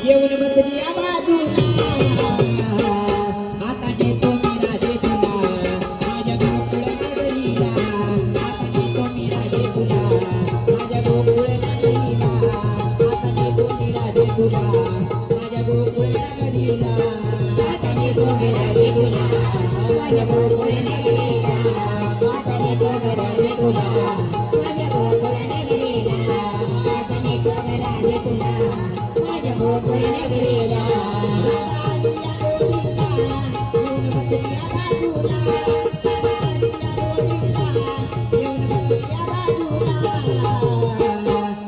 येऊन बसली या बाजूला आता देतो मी राजे तुला माझ्या गोकुळ नगरीला आता देतो मी राजे तुला माझ्या गोकुळ नगरीला आता देतो मी राजे तुला माझ्या गोकुळ नगरीला आता देतो मी राजे तुला माझ्या गोकुळ नगरीला आता देतो मी राजे तुला माझ्या गोकुळ नगरीला आता देतो मी राजे तुला माझ्या गोकुळ नगरीला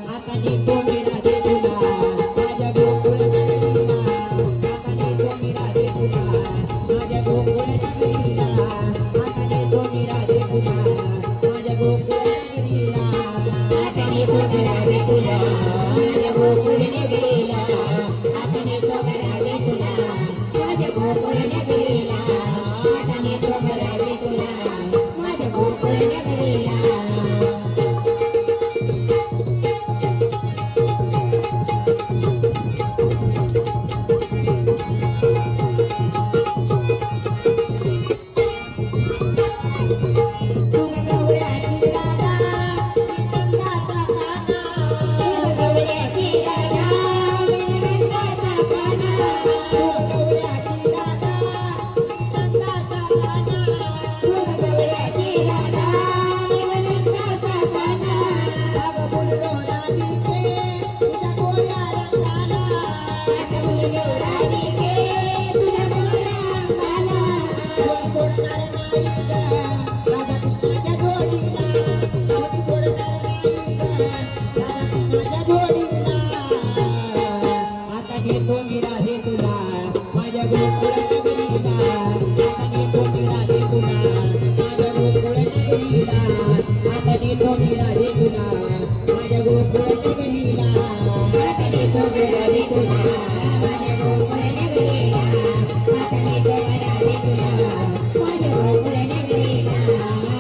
आता देतो मी राजे तुला माझ्या गोकुळ नगरीला आता देतो मी राजे तुला माझ्या गोकुळ नगरीला आता देतो मी राजे तुला माझ्या गोकुळ नगरीला आता देतो मी राजे तुला माझ्या गोकुळ नगरीला आता देतो मी राजे तुला माझ्या गोकुळ नगरीला आता देतो मी राजे तुला माझ्या गोकुळ नगरीला आता देतो मी राजे तुला माझ्या गोकुळ नगरीला आता देतो मी राजे तुला माझ्या गोकुळ नगरीला आता देतो मी राजे तुला माझ्या गोकुळ नगरीला आता देतो मी राजे तुला माझ्या गोकुळ नगरीला आता देतो मी राजे तुला माझ्या गोकुळ नगरीला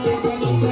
आता देतो